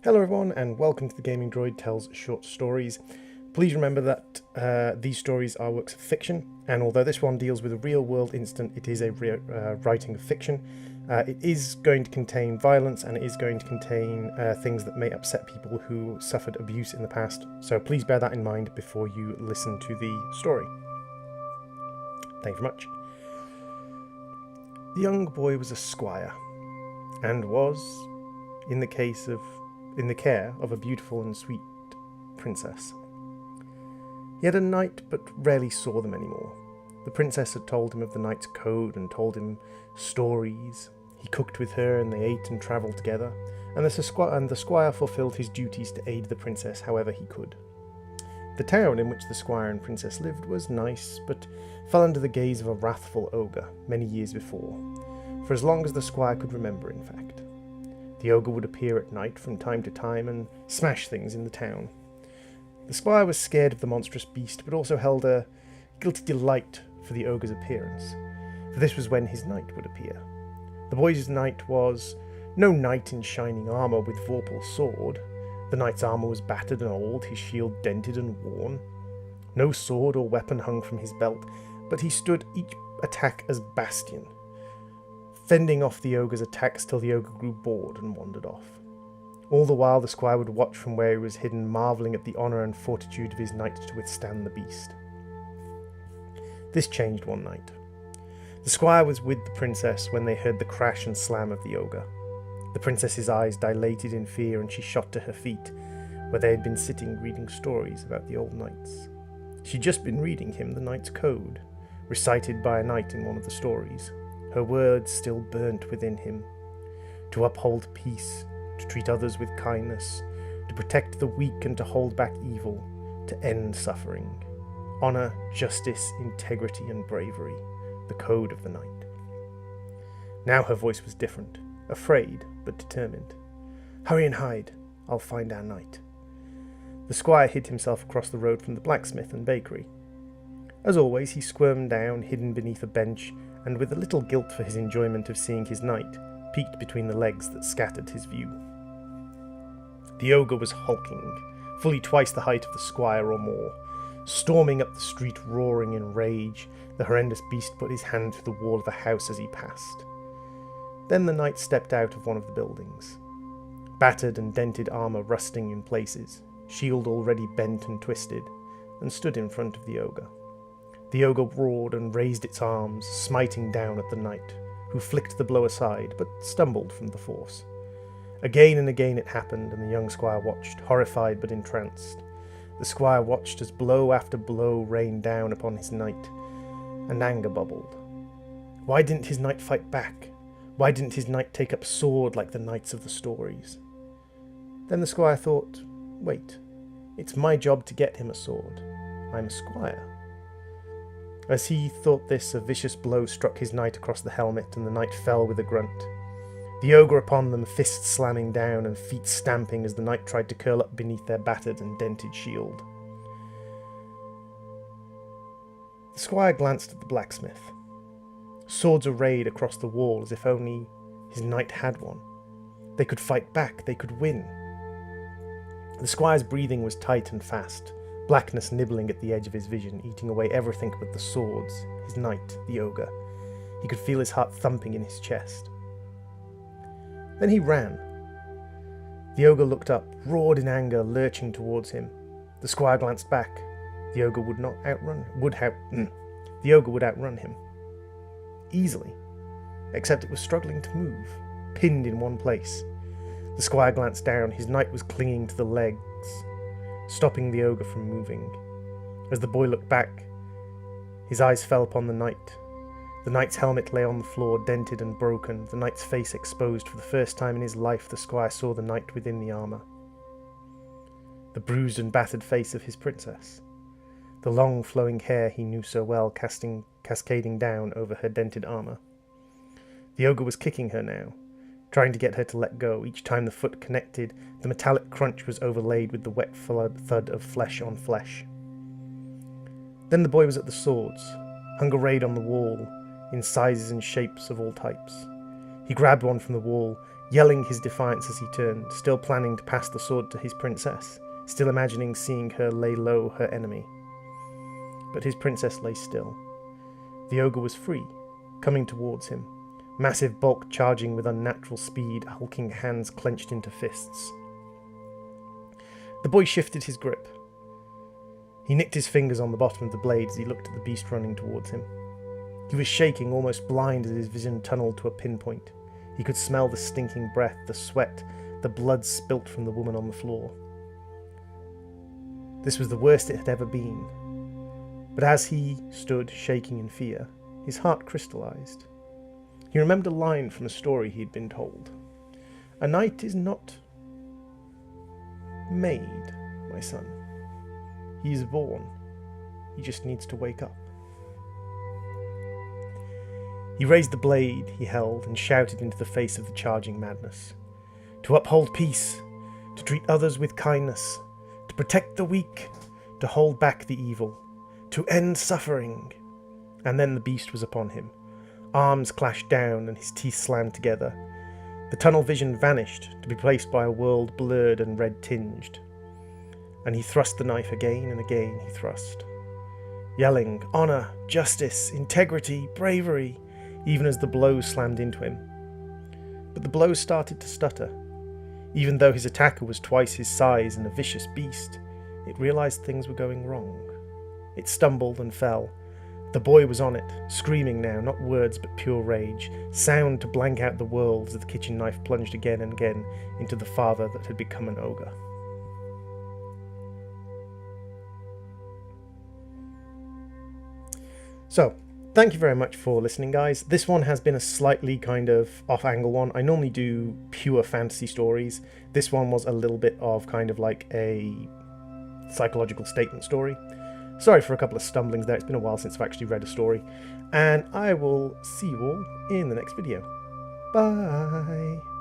Hello everyone and welcome to the Gaming Droid Tells Short Stories. Please remember that these stories are works of fiction, and although this one deals with a real world incident, it is a writing of fiction. It is going to contain violence and it is going to contain things that may upset people who suffered abuse in the past, so please bear that in mind before you listen to the story. Thank you very much. The young boy was a squire, and was, in the care of a beautiful and sweet princess. He had a knight, but rarely saw them anymore. The princess had told him of the knight's code and told him stories. He cooked with her and they ate and travelled together, and the squire fulfilled his duties to aid the princess however he could. The town in which the squire and princess lived was nice, but fell under the gaze of a wrathful ogre many years before, for as long as the squire could remember, in fact. The ogre would appear at night from time to time and smash things in the town. The squire was scared of the monstrous beast, but also held a guilty delight for the ogre's appearance, for this was when his knight would appear. The boy's knight was no knight in shining armour with vorpal sword. The knight's armour was battered and old, his shield dented and worn. No sword or weapon hung from his belt, but he stood each attack as bastion, fending off the ogre's attacks till the ogre grew bored and wandered off. All the while the squire would watch from where he was hidden, marvelling at the honour and fortitude of his knight to withstand the beast. This changed one night. The squire was with the princess when they heard the crash and slam of the ogre. The princess's eyes dilated in fear and she shot to her feet, where they had been sitting reading stories about the old knights. She'd just been reading him the knight's code, recited by a knight in one of the stories. Her words still burnt within him. To uphold peace, to treat others with kindness, to protect the weak and to hold back evil, to end suffering. Honour, justice, integrity and bravery, the code of the knight. Now her voice was different, afraid but determined. Hurry and hide, I'll find our knight. The squire hid himself across the road from the blacksmith and bakery. As always, he squirmed down, hidden beneath a bench, and with a little guilt for his enjoyment of seeing his knight, peeked between the legs that scattered his view. The ogre was hulking, fully twice the height of the squire or more. Storming up the street, roaring in rage, the horrendous beast put his hand through the wall of a house as he passed. Then the knight stepped out of one of the buildings. Battered and dented armour rusting in places, shield already bent and twisted, and stood in front of the ogre. The ogre roared and raised its arms, smiting down at the knight, who flicked the blow aside, but stumbled from the force. Again and again it happened, and the young squire watched, horrified but entranced. The squire watched as blow after blow rained down upon his knight, and anger bubbled. Why didn't his knight fight back? Why didn't his knight take up sword like the knights of the stories? Then the squire thought, wait, it's my job to get him a sword. I'm a squire. As he thought this, a vicious blow struck his knight across the helmet, and the knight fell with a grunt. The ogre upon them, fists slamming down and feet stamping as the knight tried to curl up beneath their battered and dented shield. The squire glanced at the blacksmith. Swords arrayed across the wall as if only his knight had one. They could fight back, they could win. The squire's breathing was tight and fast, blackness nibbling at the edge of his vision, eating away everything but the swords, his knight, the ogre. He could feel his heart thumping in his chest. Then he ran. The ogre looked up, roared in anger, lurching towards him. The squire glanced back. The ogre would outrun him. Easily. Except it was struggling to move, pinned in one place. The squire glanced down. His knight was clinging to the legs, stopping the ogre from moving. As the boy looked back, his eyes fell upon the knight. The knight's helmet lay on the floor, dented and broken, the knight's face exposed. For the first time in his life, the squire saw the knight within the armour. The bruised and battered face of his princess. The long flowing hair he knew so well, cascading down over her dented armour. The ogre was kicking her now, trying to get her to let go. Each time the foot connected, the metallic crunch was overlaid with the wet thud of flesh on flesh. Then the boy was at the swords, hung arrayed on the wall, in sizes and shapes of all types. He grabbed one from the wall, yelling his defiance as he turned, still planning to pass the sword to his princess, still imagining seeing her lay low her enemy. But his princess lay still. The ogre was free, coming towards him, massive bulk charging with unnatural speed, hulking hands clenched into fists. The boy shifted his grip. He nicked his fingers on the bottom of the blade as he looked at the beast running towards him. He was shaking, almost blind, as his vision tunneled to a pinpoint. He could smell the stinking breath, the sweat, the blood spilt from the woman on the floor. This was the worst it had ever been. But as he stood shaking in fear, his heart crystallized. He remembered a line from a story he had been told. "A knight is not made, my son. He is born. He just needs to wake up." He raised the blade he held and shouted into the face of the charging madness. To uphold peace, to treat others with kindness, to protect the weak, to hold back the evil, to end suffering. And then the beast was upon him. Arms clashed down and his teeth slammed together. The tunnel vision vanished, to be replaced by a world blurred and red-tinged. And he thrust the knife again and again he thrust, yelling, "Honor, justice, integrity, bravery," even as the blows slammed into him. But the blows started to stutter. Even though his attacker was twice his size and a vicious beast, it realized things were going wrong. It stumbled and fell. The boy was on it, screaming now, not words but pure rage, sound to blank out the world as the kitchen knife plunged again and again into the father that had become an ogre. So, thank you very much for listening, guys. This one has been a slightly kind of off-angle one. I normally do pure fantasy stories. This one was a little bit of kind of like a psychological statement story. Sorry for a couple of stumblings there. It's been a while since I've actually read a story. And I will see you all in the next video. Bye!